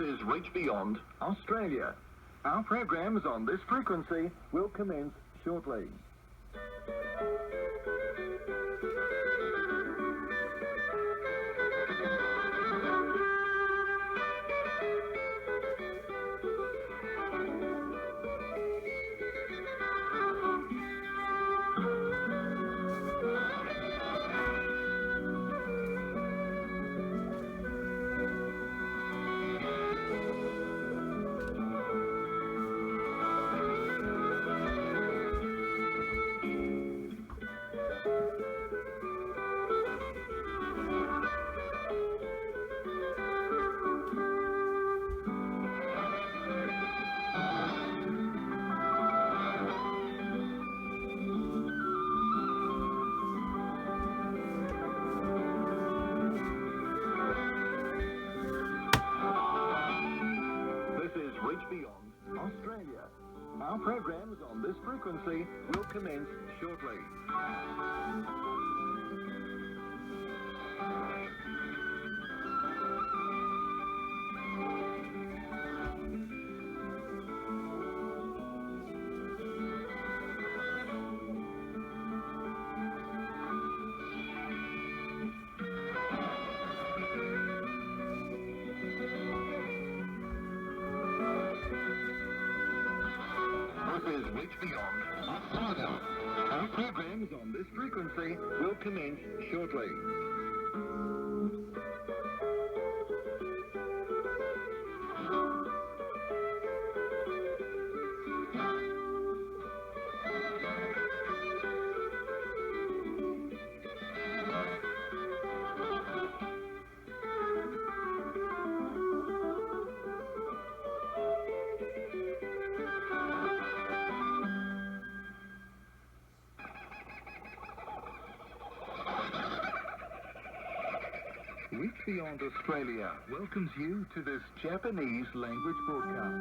is Reach Beyond Australia. Our programs on this frequency will commence shortly. Beyond Australia. Our programs on this frequency will commence shortly. This is Reach Beyond Australia. Our programs on this frequency will commence shortly. Reach Beyond Australia welcomes you to this Japanese language broadcast.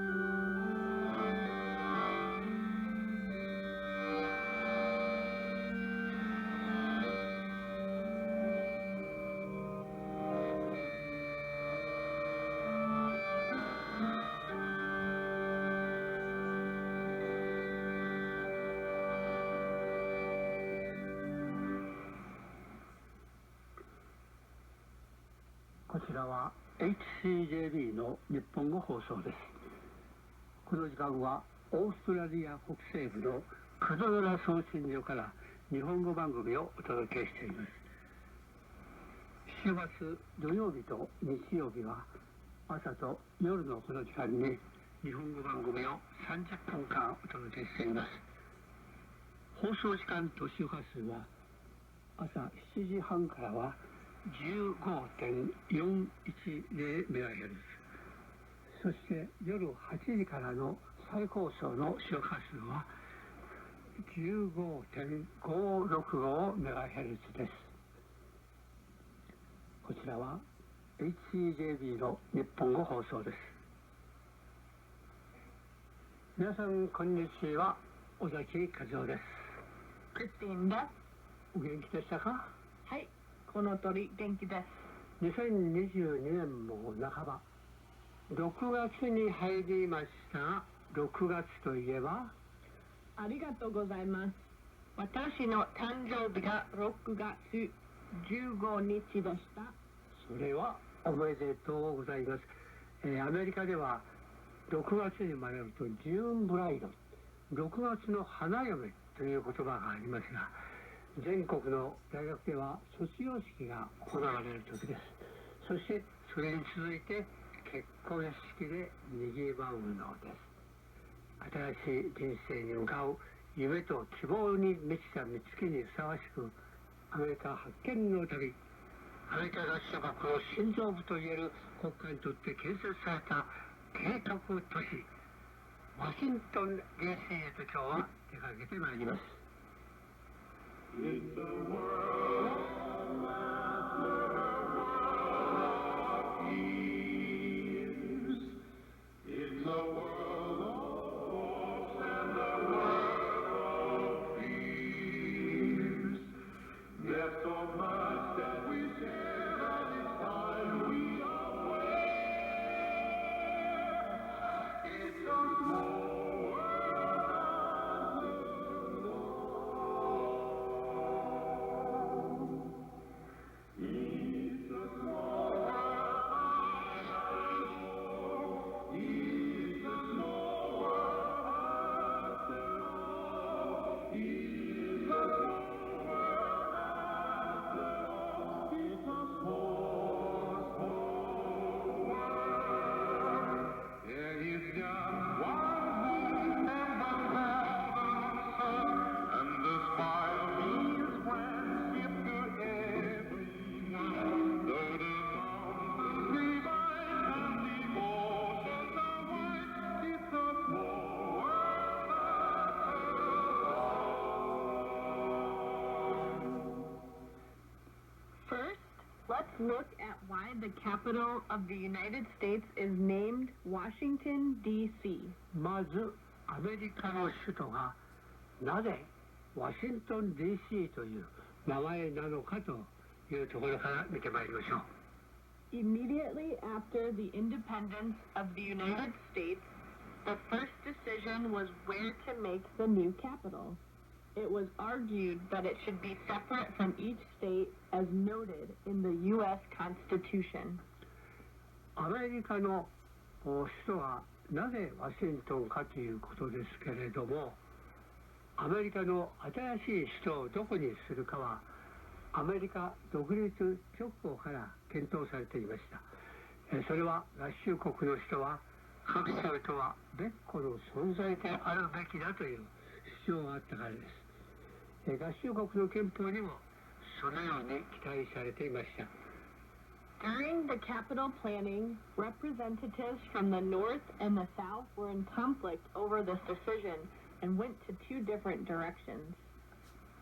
こちらは HCJB の日本語放送です。この時間はオーストラリア北西部のクドラ送信所から日本語番組をお届けしています。週末土曜日と日曜日は朝と夜のこの時間に日本語番組を30分間お届けしています。放送時間と周波数は朝7時半からは 15.410MHz、 そして夜8時からの再放送の周波数は 15.565MHz です。こちらは HCJB の日本語放送です。皆さんこんにちは、尾崎和夫です。クリスティンです。お元気でしたか？はい、この通り元気です。2022年も半ば、6月に入りました。6月といえばありがとうございます。私の誕生日が6月15日でした。それはおめでとうございます。アメリカでは6月に生まれるとジューンブライド、6月の花嫁という言葉がありますが、全国の大学では卒業式が行われる時です。そしてそれに続いて結婚式で賑わうのです。新しい人生に向かう夢と希望に満ちた月にふさわしく、アメリカ発見の旅、アメリカ合衆国の心臓部といえる国家にとって建設された計画都市ワシントン DC へと今日は出かけてまいります。It's a world of peace. It's a world of hopes and a world of peace. There's so much that we share, and it's time we await. look at why the capital of the United States is named Washington, D.C. まずアメリカの首都がなぜワシントン DC という名前なのかというところから見てまいりましょう。Immediately after the independence of the United States, the first decision was where to make the new capital. It was argued that it should be separate from each state as noted in the U.S. Constitution. アメリカの首都はなぜワシントンかということですけれども、アメリカの新しい首都をどこにするかはアメリカ独立直後から検討されていました。それは合衆国の首都は各州とは別個の存在であるべきだという主張があったからです。合衆国の憲法にもそのように期待されていました。During the capital planning, representatives from the North and the South were in conflict over this decision and went to two different directions.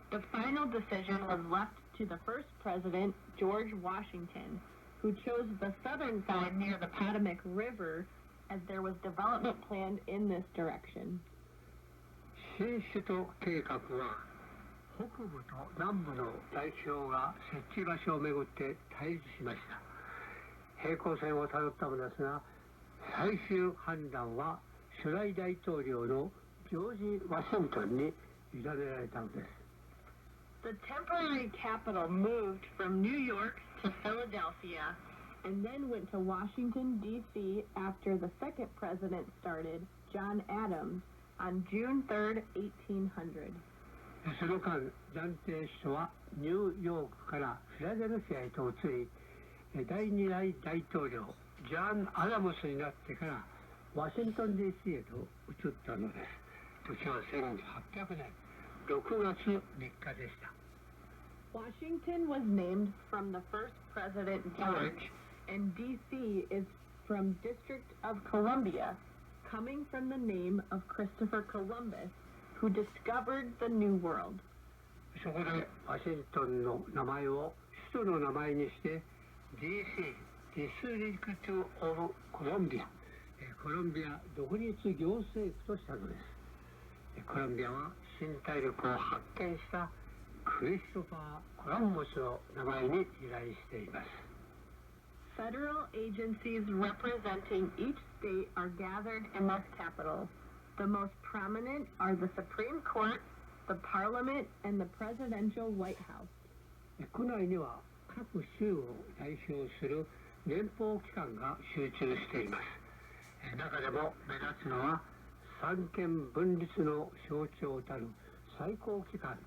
The final decision was left to the first president, George Washington, who chose the southern side near the Potomac River as there was development planned in this direction. 新首都計画は北部と南部の代表が設置場所をめぐって対立しました。平行線をたどったのですが、最終判断は初代大統領のジョージ・ワシントンに委ねられたのです。The temporary capital moved from New York to Philadelphia and then went to Washington, D.C. after the second president started, John Adams, on June 3rd, 1800. その間、暫定首都はニューヨークからフィラデルフィアへと移り、第二代大統領ジャン・アダムスになってからワシントン DC へと移ったのです。時は1800年6月3日でした。Washington was named from the first president George, and D.C. is from District of Columbia, coming from the name of Christopher Columbus, who discovered the New World. そこでワシントンの名前を首都の名前にしてDC、ディスリクト・オブ・コロンビア、コロンビア独立行政区としたのです。コロンビアは新大陸を発見したクリストファー・コロンブスの名前に由来しています。Federal agencies representing each state are gathered in this capital. The most prominent are the Supreme Court, the Parliament, and the Presidential White House. 区内には各州を代表する連邦機関が集中しています。中でも目立つのは三権分立の象徴たる最高機関、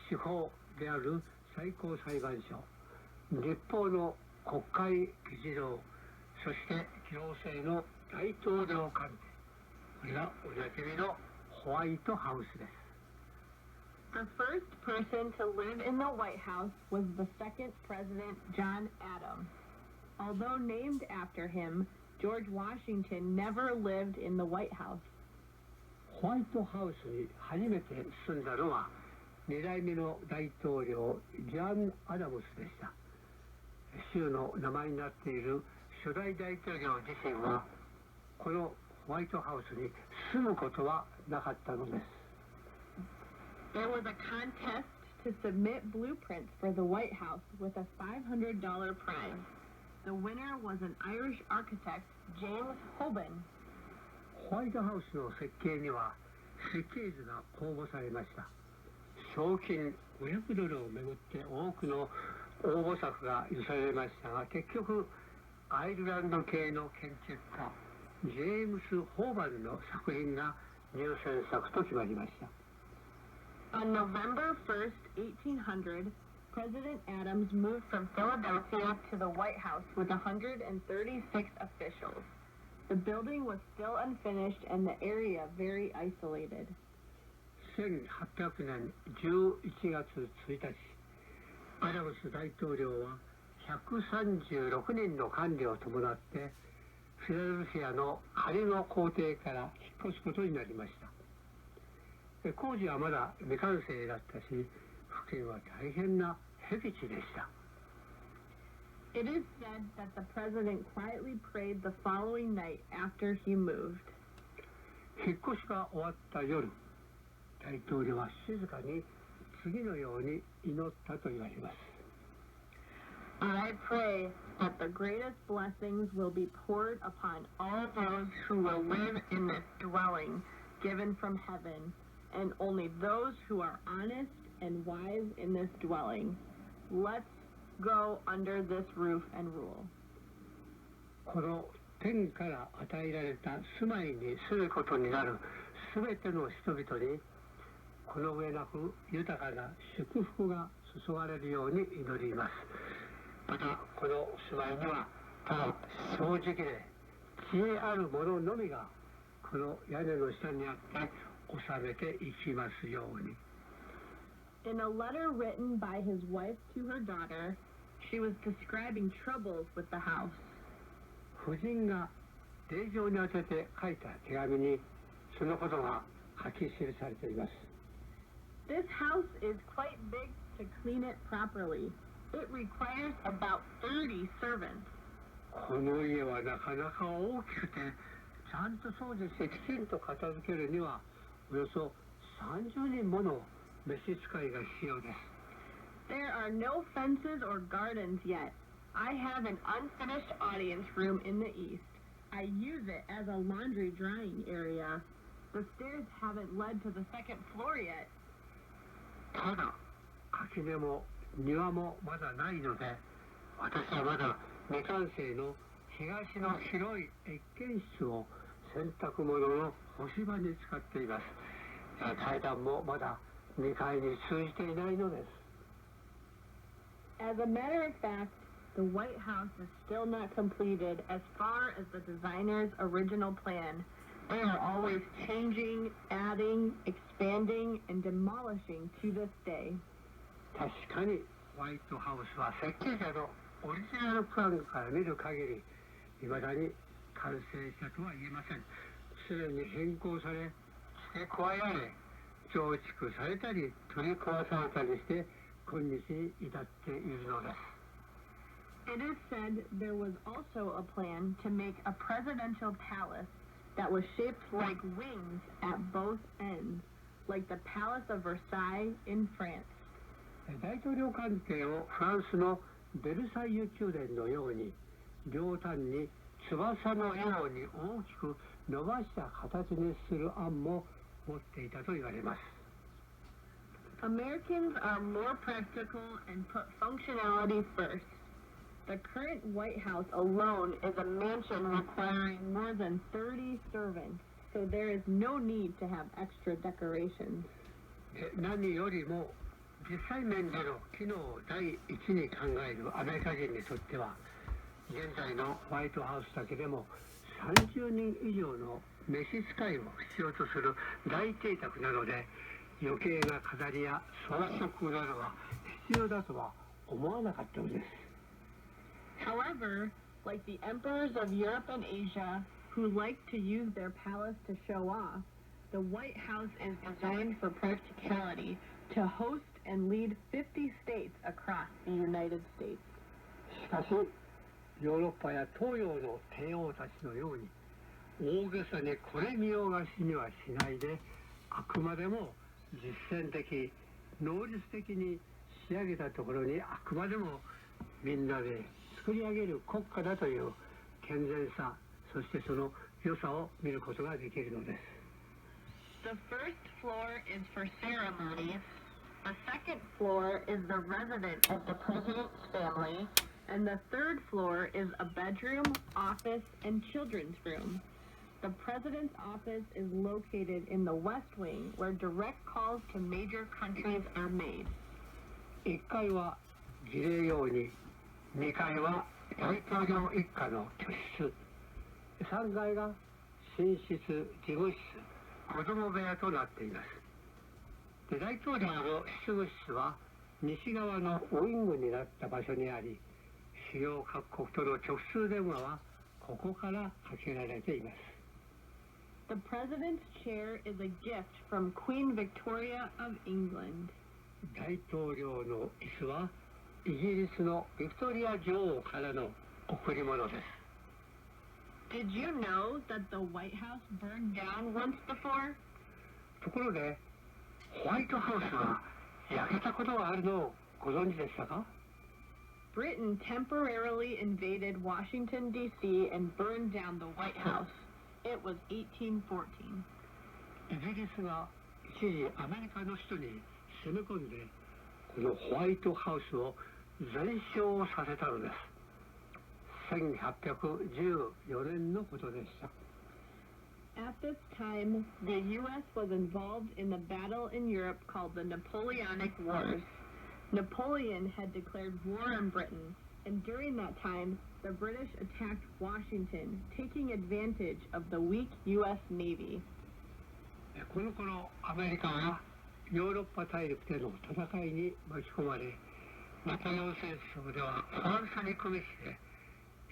司法である最高裁判所、立法の国会議事堂、そして行政の大統領官邸、これがおなじみのホワイトハウスです。The first person to live in the White House was the second president, John Adams. Although named after him, George Washington never lived in the White House. ホワイトハウスに初めて住んだのは2代目の大統領ジャン・アダムスでした。州の名前になっている初代大統領自身はこのホワイトハウスに住むことはなかったのです。There was a contest to submit blueprints for the White House with a $500 prize. The winner was an Irish architect, James Hoban. ホワイトハウスの設計には設計図が公募されました。賞金$500をめぐって多くの応募作が寄せられましたが、結局アイルランド系の建築家ジェームス・ホーバルの作品が入選作と決まりました。On November 1st, 1800, President Adams moved from Philadelphia to the White House with 136 officials. The building was still unfinished and the area very isolated. 1800年11月1日、アダムス大統領は136人の官僚を伴ってフィラデルフィアの仮の公邸から引っ越すことになりました。工事はまだ未完成だったし、付近は大変な僻地でした。It is said that the president quietly prayed the following night after he moved. 引っ越しが終わった夜、大統領は静かに次のように祈ったと言われます。I pray that the greatest blessings will be poured upon all those who will live in this dwelling given from heaven, and only those who are honest and wise in this dwelling. Let's go under this roof and rule. この天から与えられた住まいに住むことになるすべての人々にこの上なく豊かな祝福が注がれるように祈ります。またこの住まいにはただ正直で知恵ある者のみがこの屋根の下にあって収めていきますように。In a letter written by his wife to her daughter, she was describing troubles with the house. 夫人が令状に宛てて書いた手紙にそのことが書き記されています。This house is quite big to clean it properly. It requires about 30 servants. この家はなかなか大きくてちゃんと掃除してきちんと片付けるにはおよそ30人もの召使いが必要です。There are no fences or gardens yet. I have an unfinished audience room in the east. I use it as a laundry drying area. The stairs haven't led to the second floor yet. ただ垣根も庭もまだないので私はまだ未完成の東の広い謁見室を洗濯物の干し場に使っています。階段もまだ2階に通じていないのです。As a matter of fact, the White House is still not completed as far as the designer's original plan. They are always changing, adding, expanding, and demolishing to this day. 確かにホワイトハウスは設計者のオリジナルプランから見る限り未だに完成したとは言えません。すでに変更され付け加えられ増築されたり取り壊されたりして今日に至っているのです。It is said there was also a plan to make a presidential palace that was shaped like wings at both ends, like the Palace of Versailles in France. 大統領官邸をフランスのベルサイユ宮殿のように両端に翼のように大きく伸ばした形にする案も持っていたと言われます。Americans are more practical and put functionality first. The current White House alone is a mansion requiring more than 30 servants, so there is no need to have extra decorations. 何よりも実際面での機能を第一に考えるアメリカ人にとっては現在のホワイトハウスだけでも30人以上の召使いを必要とする大邸宅なので余計な飾りや装飾などは必要だとは思わなかったのです。However, like the emperors of Europe and Asia, who like to use their palace to show off, the White House is designed for practicality to host and lead 50 states across the United States. しかし、ヨーロッパや東洋の帝王たちのように大げさにこれ見よがしにはしないで、あくまでも実践的、能率的に仕上げたところにあくまでもみんなで作り上げる国家だという健全さ、そしてその良さを見ることができるのです。The first floor is for ceremonies. The second floor is the residence of the president's family. And the third floor is a bedroom, office, and children's room. The president's office is located in the West Wing, where direct calls to major countries are made. 1階は儀礼用に、2階は大統領一家の居室、3階が寝室、事務室、子供部屋となっています。で、大統領の執務室は西側のウイングになった場所にあり、主要各国との直通電話はここからかけられています。The president's chair is a gift from Queen Victoria of England. 大統領の椅子はイギリスのビクトリア女王からの贈り物です。Did you know that the White House burned down once before? ところで、ホワイトハウスが焼けたことがあるのをご存知でしたか？ Britain temporarily invaded Washington, D.C. and burned down the White House. It was 1814. イギリスが一時アメリカの首都に攻め込んで、このホワイトハウスを全焼させたのです。1814年のことでした。At this time, the U.S. was involved in the battle in Europe called the Napoleonic Wars. Napoleon had declared war on Britain, and during that time, the British attacked Washington, taking advantage of the weak U.S. Navy. この頃、アメリカはヨーロッパ大陸での戦いに巻き込まれ、ナポレオン戦争ではフランスに組みして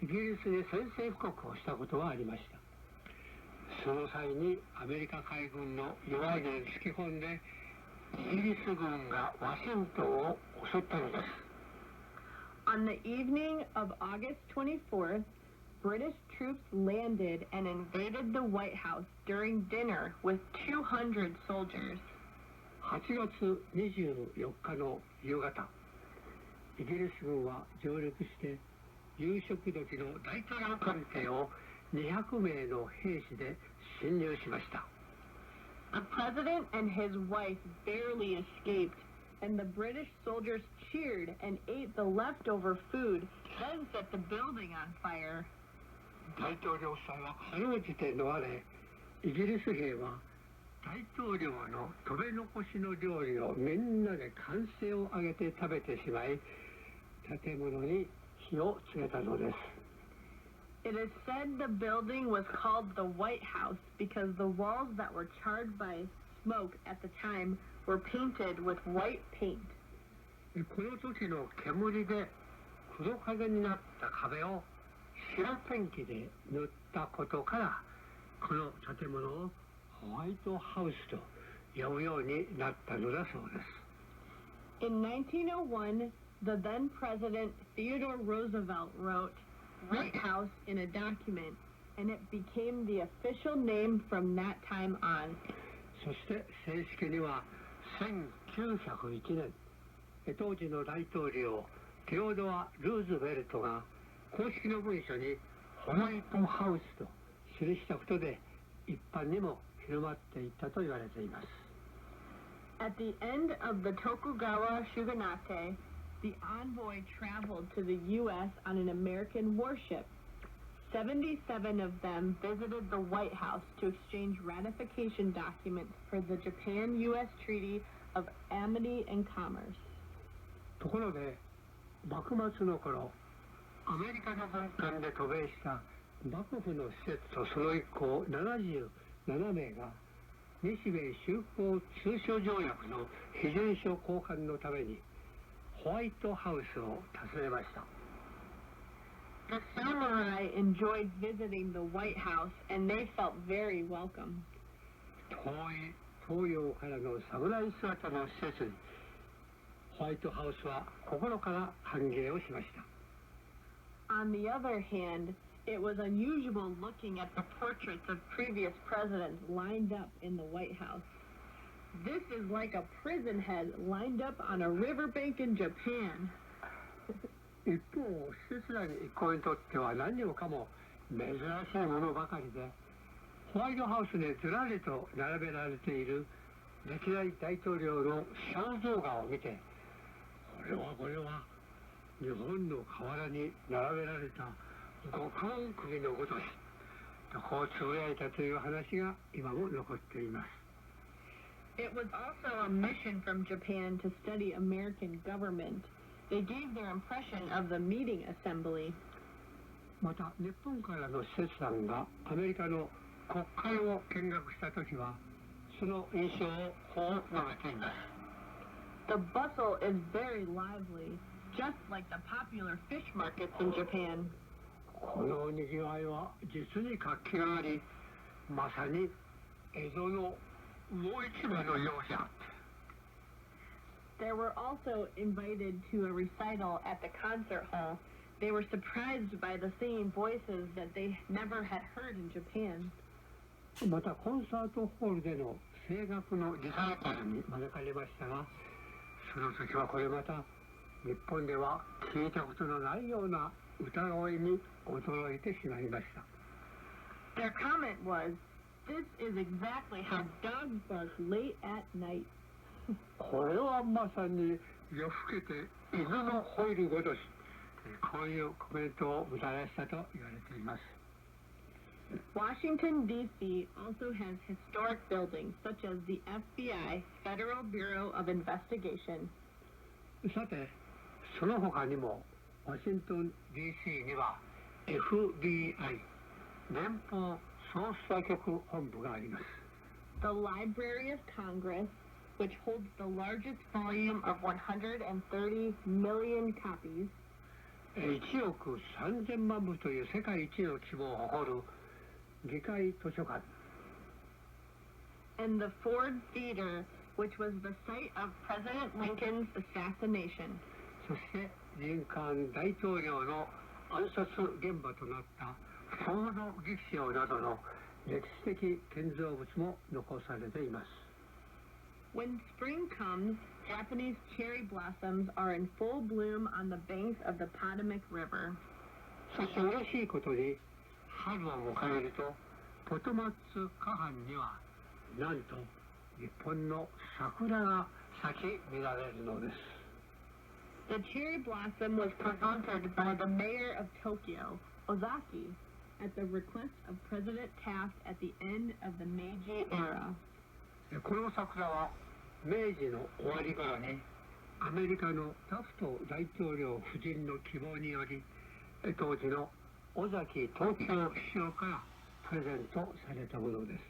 イギリスに宣戦布告をしたことがありました。その際にアメリカ海軍の弱いのに突き込んでイギリス軍がワシントンを襲ったのです。On the evening of August 24th, British troops landed and invaded the White House during dinner with 200 soldiers. 8月24日の夕方、イギリス軍は上陸して夕食時の大統領官邸を200名の兵士で侵入しました。The president and his wife barely escaped, and the British soldiers cheered and ate the leftover food, then set the building on fire. 大統領夫妻はかろうじて逃れ、イギリス兵は大統領の食べ残しの料理をみんなで歓声を上げて食べてしまい、建物に火をつけたのです。It is said the building was called the White House because the walls that were charred by smoke at the time were painted with white paint. この時の煙で黒影になった壁を白ペンキで塗ったことから、この建物をホワイトハウスと呼ぶようになったのだそうです。In 1901, the then President Theodore Roosevelt wrote White House in a document, and it became the official name from that time on. そして正式には1901年、当時の大統領テオドア・ルーズベルトが公式の文書にホワイトハウスと記したことで一般にも広まっていったと言われています。At the end of the Tokugawa Shogunate, the envoy traveled to the U.S. on an American warship. 77 of them visited the White House to exchange ratification documents for the Japan-U.S. Treaty of Amity and Commerce. ところで、幕末の頃、アメリカの軍艦で渡米した幕府の施設とその一行77名が日米修好通商条約の批准書交換のためにホワイトハウスを訪ねました。The samurai enjoyed visiting the White House and they felt very welcome. 遠い東洋からの侍姿の施設にホワイトハウスは心から歓迎をしました。On the other hand, it was unusual looking at the portraits of previous presidents lined up in the White House. This is like a prison head lined up on a riverbank in Japan. 一方、施設内の一行にとっては何もかも珍しいものばかりで、ホワイトハウスにずらりと並べられている歴代大統領の肖像画を見て、これは日本の河原に並べられた極恩首のごとしとこうつぶやいたという話が今も残っています。It was also a mission from Japan to study American government. They gave their impression of the meeting assembly. また日本からの施設団がアメリカの国会を見学したときはその印象をこう述べています。The bustle is very lively, just like the popular fish markets in Japan. この賑わいは実に活気があり、まさに江戸の魚市場のようじゃ。They were also invited to a recital at the concert hall. They were surprised by the singing voices that they never had heard in Japan. またコンサートホールでの声楽のリサイタルに招かれましたが、その時はこれまた日本では聞いたことのないような歌声に驚いてしまいました。Their comment was, "This is exactly how dogs bark late at night." これはまさに夜更けて犬の吠えるごとし、こういうコメントをもたらしたと言われています。Washington, D.C. also has historic buildings such as the FBI, Federal Bureau of Investigation. さて、その他にもワシントン D.C. には FBI 連邦捜査局本部があります。The Library of Congress, which holds the largest volume of 130 million copies. 1億3000万部という世界一の規模を誇る議会図書館。And the Ford Theater, which was the site of President Lincoln's assassination. そしてリンカーン大統領の暗殺現場となったフォード劇場などの歴史的建造物も残されています。When spring comes, Japanese cherry blossoms are in full bloom on the banks of the Potomac River. そして嬉しいことに春を迎えるとポトマッツ河畔にはなんと日本の桜が咲き乱れるのです。The cherry blossom was presented by the mayor of Tokyo, Ozaki, at the request of President Taft at the end of the Meiji era. この桜は明治の終わり頃にアメリカのタフト大統領夫人の希望により当時の尾崎東京市長からプレゼントされたものです。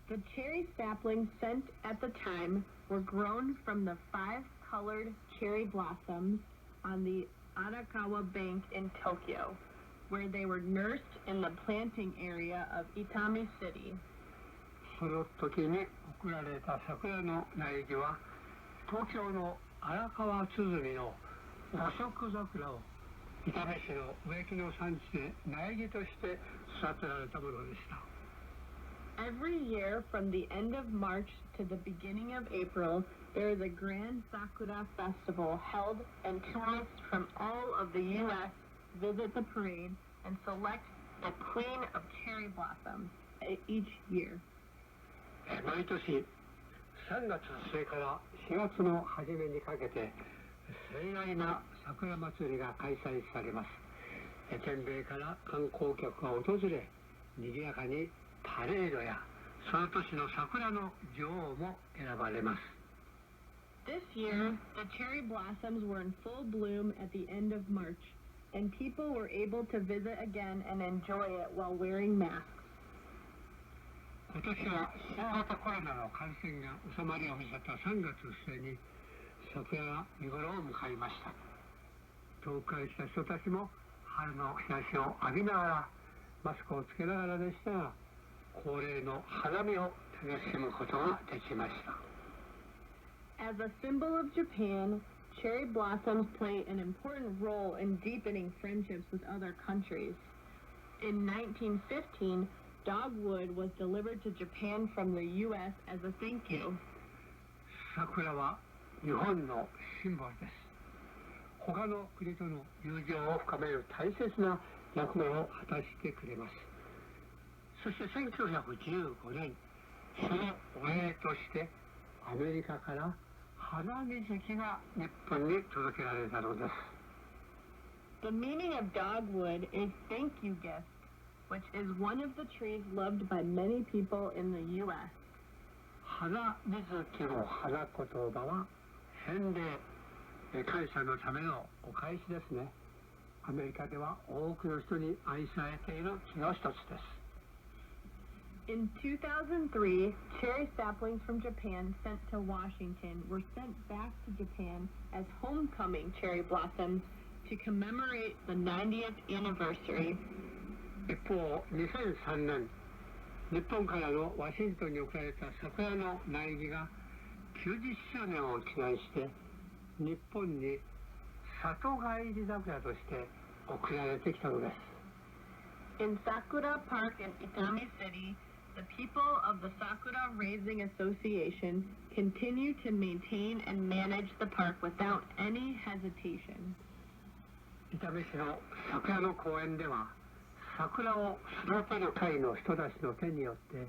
The cherry saplings sent at the time were grown from the 5-colored cherry blossoms on the Arakawa Bank in Tokyo, where they were nursed in the planting area of Itami City. その時に贈られた桜の苗木は東京の荒川鼓の五色桜を伊丹市の植木の産地で苗木として育てられたものでした。Every year from the end of March to the beginning of April, there is a grand Sakura festival held, and tourists from all of the U.S. visit the parade and select the Queen of Cherry Blossoms each year. 毎年3月末から4月の初めにかけて盛大な桜祭りが開催されます。全米から観光客が訪れ、賑やかにパレードやその年の桜の女王も選ばれます。This year, the cherry blossoms were in full bloom at the end of March, and people were able to visit again and enjoy it while wearing masks. 今年は新型コロナの感染が収まりを見せた3月末に桜が見頃を迎えました。遠くから来た人たちも春の日差しを浴びながらマスクをつけながらでしたが、恒例の花見を楽しむことができました。As a symbol of Japan, cherry blossoms play an important role in deepening friendships with other countries. In 1915, dogwood was delivered to Japan from the U.S. as a thank you. 桜は日本のシンボルです。他の国との友情を深める大切な役目を果たしてくれます。そして1915年、そのお礼としてアメリカから花水木が日本に届けられたのです。The meaning of dogwood is thank you gift, which is one of the trees loved by many people in the U.S. 花水木の花言葉は返礼、感謝のためのお返しですね。アメリカでは多くの人に愛されている木の一つです。In 2003, cherry saplings from Japan sent to Washington were sent back to Japan as homecoming cherry blossoms to commemorate the 90th anniversary. 一方、2003年、日本からのワシントンに送られた桜の苗木が90周年を記念して日本に里帰り桜として贈られてきたのです。In Sakura Park in Itami City, the people of the Sakura Raising Association continue to maintain and manage the park without any hesitation. 伊丹市の桜の公園では桜を育てる会の人たちの手によって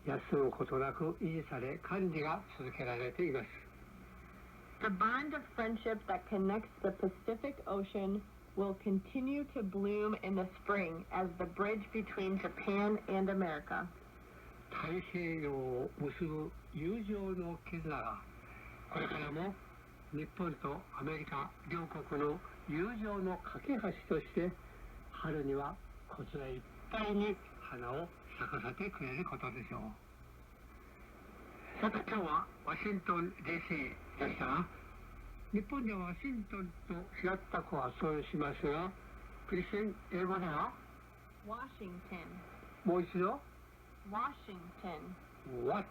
休むことなく維持され管理が続けられています。The bond of friendship that connects the Pacific Ocean will continue to bloom in the spring as the bridge between Japan and America. 太平洋を結ぶ友情の絆がこれからも日本とアメリカ両国の友情の架け橋として春にはこちらいっぱいに花を咲かせてくれることでしょう。さて今日はワシントン DC でしたが、日本ではワシントンと違った子はそうしますが、クリスチン英語では Washington. もう一度 Washington. What っ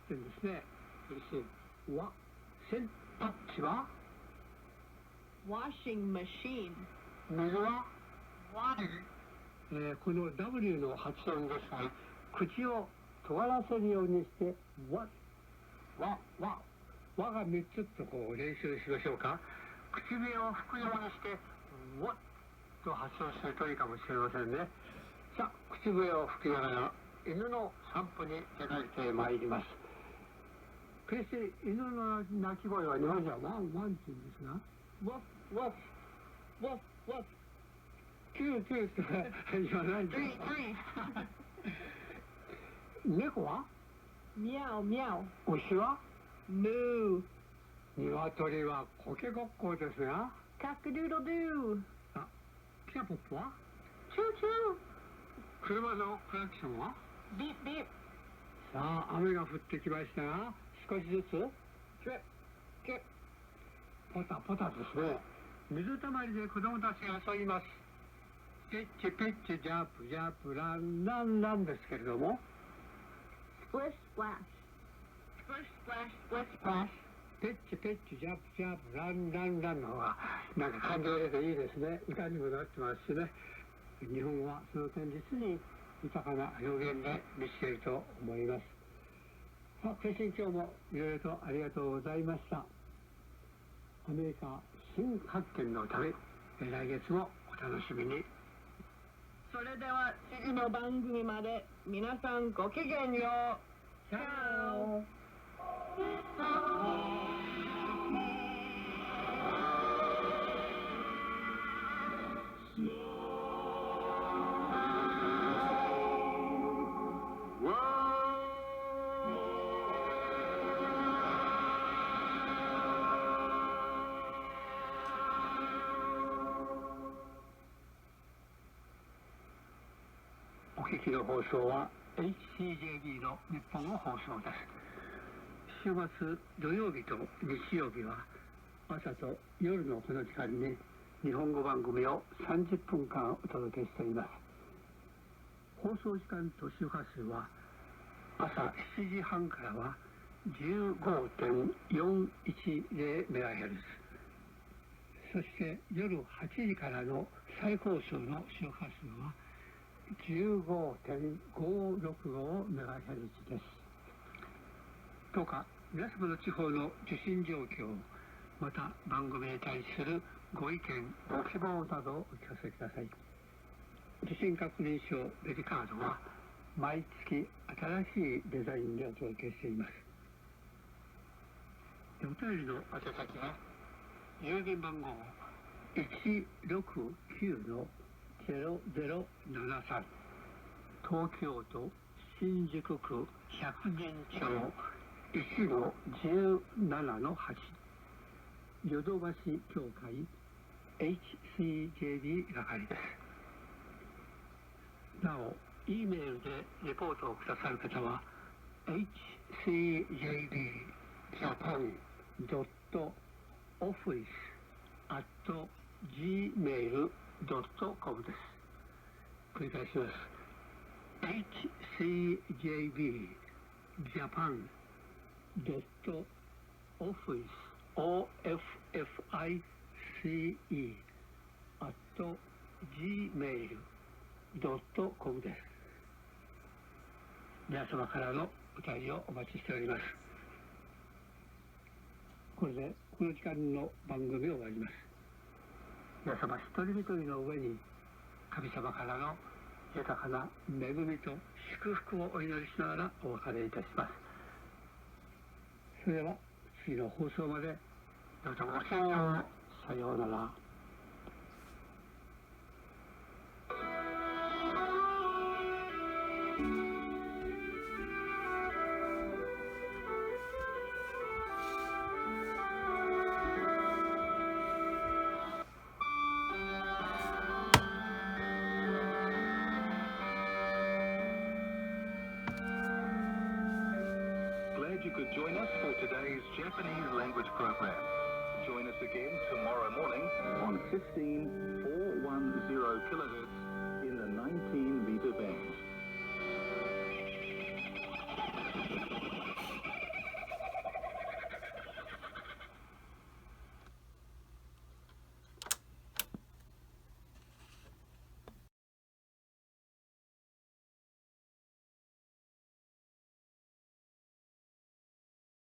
て言うんですね。クリスチン What 洗濯機は Washing machine. 水はWater. この W の発音ですから口を尖らせるようにしてわが3つとこう練習しましょうか。唇を吹くようにしてわと発音するといいかもしれませんね。さあ口笛を吹きながら犬の散歩に出かけてまいります。決して犬の鳴き声は日本ではワンワンって言うんですがワッワッワッワッキューキューって言わないんです。猫はミャオミャオ。牛はムー。鶏はコケコッコーですがカクドゥドゥ。あ、キャポップはチューチュ車のクラクションはー。ビッビッ。さあ雨が降ってきましたが少しずつキュッキュッポタポタですね。水たまりで子供たちが遊びます。ペッチペッチジャンプジャンプランランランですけれどもスプリッシュスプラッシュ。スプリッシュスプラッシュスプリッシュスプラッシュ。ペッチペッチジャンプジャンプランランランの方がなんか感じが出ていいですね。歌にもなってますしね。日本はその点実に豊かな表現で満ちていると思います。さあ、クリスチン今日もいろいろとありがとうございました。アメリカ新発見のため来月もお楽しみに。それでは次の番組まで皆さんごきげんよう。チャオ。お聞きの放送は HCJB の日本の放送です。週末土曜日と日曜日は朝と夜のこの時間に日本語番組を30分間お届けしています。放送時間と周波数は朝7時半からは 15.410MHz、 そして夜8時からの再放送の周波数は 15.565MHz です。どうか皆様の地方の受信状況、また番組に対するご意見ご希望などをお聞かせください。受信確認証レジカードは毎月新しいデザインでお届けしています。お便りの宛先は郵便番号169-0073、東京都新宿区百人町1-17-8、ヨドバシ協会 HCJB 係です。なお、Eメールでレポートをくださる方は hcjbjapan.office@gmail.com です。繰り返します。hcjbjapan .office.gmail.com です。皆様からのお便りをお待ちしております。これでこの時間の番組を終わります。皆様一人一人の上に神様からの豊かな恵みと祝福をお祈りしながらお別れいたします。それでは次の放送までどうぞごきげんよう。さようなら。You could join us for today's Japanese language program. Join us again tomorrow morning on 15410 kilohertz